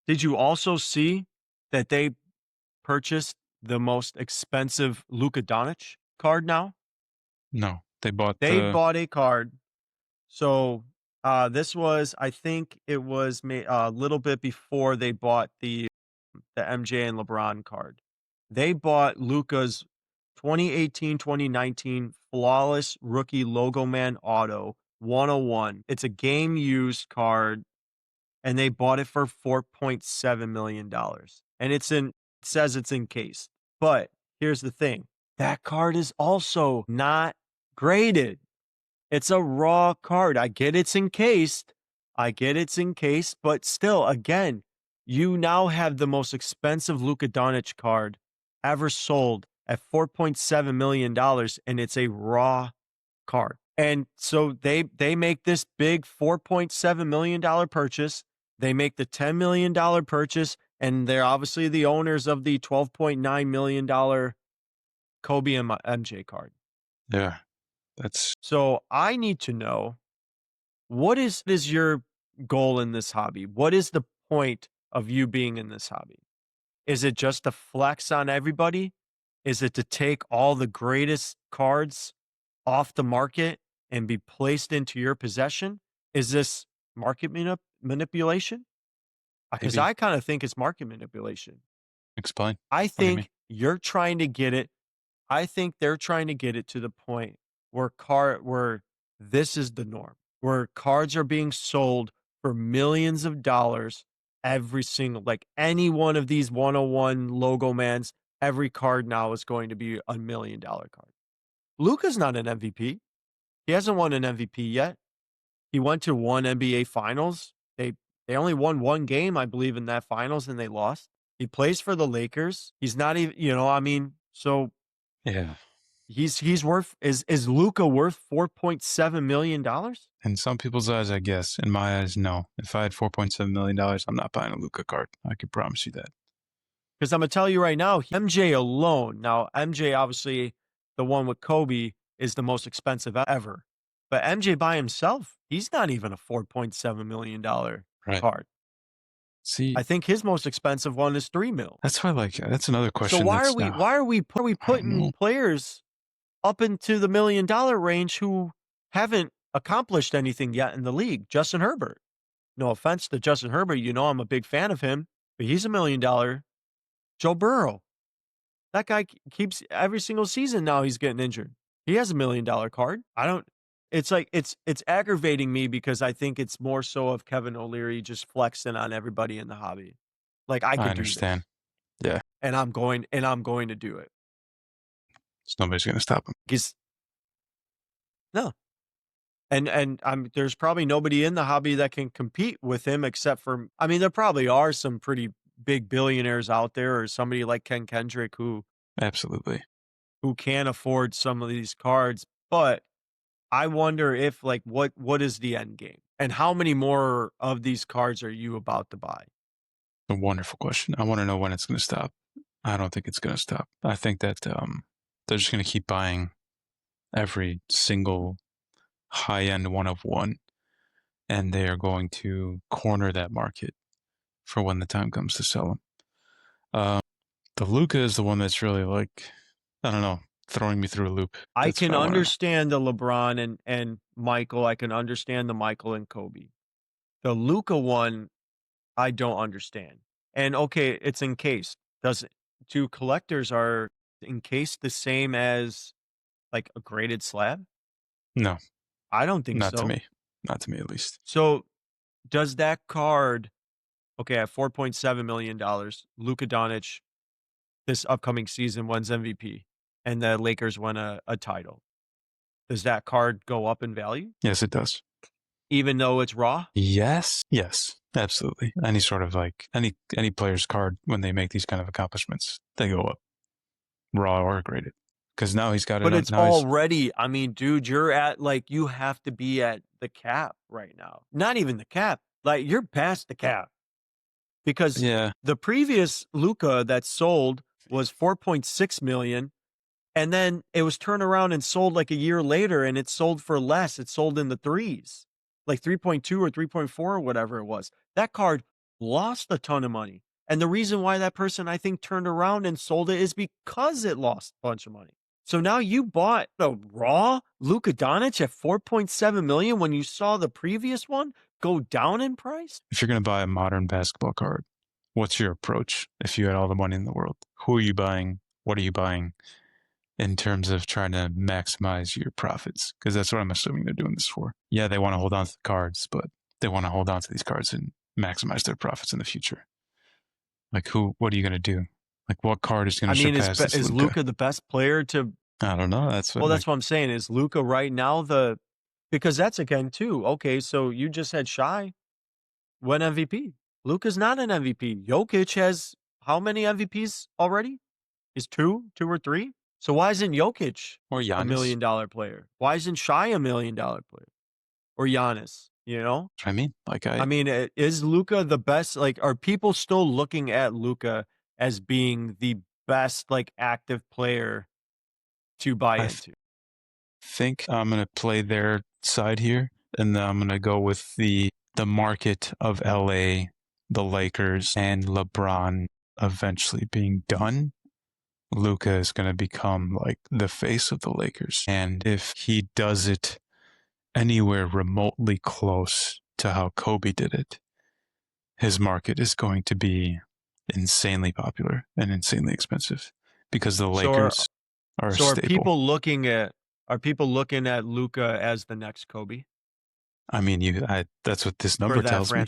Did you also see that they purchased the most expensive Luka Doncic card now? No, they bought They the bought a card. So, this was I think it was a little bit before they bought the MJ and LeBron card. They bought Luka's 2018-2019 flawless rookie logo man auto 101. It's a game used card and they bought it for $4.7 million. Dollars. And it says it's encased. But here's the thing. That card is also not graded. It's a raw card. I get it's encased. I get it's encased, but still, again, you now have the most expensive Luka Doncic card ever sold at $4.7 million, and it's a raw card. And so they make this big $4.7 million purchase. They make the $10 million purchase, and they're obviously the owners of the $12.9 million Kobe and MJ card. yeah, that's So I need to know what is your goal in this hobby? What is the point of you being in this hobby? Is it just to flex on everybody? Is it to take all the greatest cards off the market and be placed into your possession? Is this market manipulation? Because maybe I kind of think it's market manipulation. explain. I What do you mean? think you're trying to get it. I think they're trying to get it to the point where this is the norm, where cards are being sold for millions of dollars every single like any one of these 101 logo mans, every card now is going to be $1 million card. Luka's not an MVP. He hasn't won an MVP yet. He went to one NBA finals. They only won one game, I believe, in that finals and they lost. He plays for the Lakers. He's not even, I mean, so Yeah. he's worth is Luka worth $4.7 million? In some people's eyes, I guess. In my eyes, no. If I had $4.7 million, I'm not buying a Luca card. I can promise you that. Because I'm gonna tell you right now, MJ alone. Now MJ, obviously, the one with Kobe is the most expensive ever, but MJ by himself, he's not even a $4.7 million Right. card. See, I think his most expensive one is 3 mil. that's why, like, that's another So question why are that's, we why are we I don't putting know. players up into the $1 million range who haven't accomplished anything yet in the league? Justin Herbert. No offense to Justin Herbert, I'm a big fan of him, but he's $1 million. Joe Burrow. That guy keeps every single season now he's getting injured. He has $1 million card. I don't it's like it's aggravating me because I think it's more so of Kevin O'Leary just flexing on everybody in the hobby. Like I I could do understand. this Yeah. and I'm going to do it. So nobody's going to stop him. Because no. And there's probably nobody in the hobby that can compete with him except for I mean, there probably are some pretty big billionaires out there or somebody like Ken Kendrick Absolutely. who can afford some of these cards, but I wonder if like what is the end game? And how many more of these cards are you about to buy? A wonderful question. I want to know when it's going to stop. I don't think it's going to stop. I think that they're just going to keep buying every single high end one of one, and they are going to corner that market for when the time comes to sell them. Um, the Luca is the one that's really like, I don't know, throwing me through a loop. I That's can what I want to know. understand the LeBron and Michael. I can understand the Michael and Kobe. The Luca one, I don't understand. And okay, it's encased. Does it do collectors are encased the same as like a graded slab? No, I don't think not to so. me. Not to me, at least. So does that card okay at $4.7 million, Luka Doncic this upcoming season wins MVP and the Lakers win a title. Does that card go up in value Yes, it does. even though it's raw? Yes, yes, absolutely. Any sort of like any player's card when they make these kind of accomplishments, they go up, raw or graded. Because now he's got it But on. it's Now he's already I mean, dude, you're at like you have to be at the cap right now. Not even the cap. Like you're past the cap because yeah. the previous Luca that sold was 4.6 million and then it was turned around and sold like a year later and it sold for less. It sold in the threes. Like 3.2 or 3.4 or whatever it was. That card lost a ton of money. And the reason why that person, I think, turned around and sold it is because it lost a bunch of money. So now you bought the raw Luka Doncic at 4.7 million when you saw the previous one go down in price? If you're going to buy a modern basketball card, what's your approach if you had all the money in the world? Who are you buying? What are you buying in terms of trying to maximize your profits? Because that's what I'm assuming they're doing this for. Yeah, they want to hold on to the cards, but they want to hold on to these cards and maximize their profits in the future. Like, what are you going to do? Like, what card is going I to mean, surpass this is Luka? Luka the best player to I don't know. That's what, well, like, that's what I'm saying. Is Luka right now the because that's again too. Okay, so you just had Shy win MVP. Luka's not an MVP. Jokic has how many MVPs already? Is two or three? So why isn't Jokic or a Giannis. $1 million player? Why isn't Shy a $1 million player? Or Giannis, you know? I mean, like, I mean, is Luka the best? Like, are people still looking at Luka as being the best, like, active player to buy I into? think I'm going to play their side here, and then I'm going to go with the market of LA, the Lakers, and LeBron eventually being done. Luca is going to become like the face of the Lakers, and if he does it anywhere remotely close to how Kobe did it, his market is going to be insanely popular and insanely expensive because the So Lakers are a so staple. are people looking at Luka as the next Kobe I mean, that's what this for number that tells me. franchise?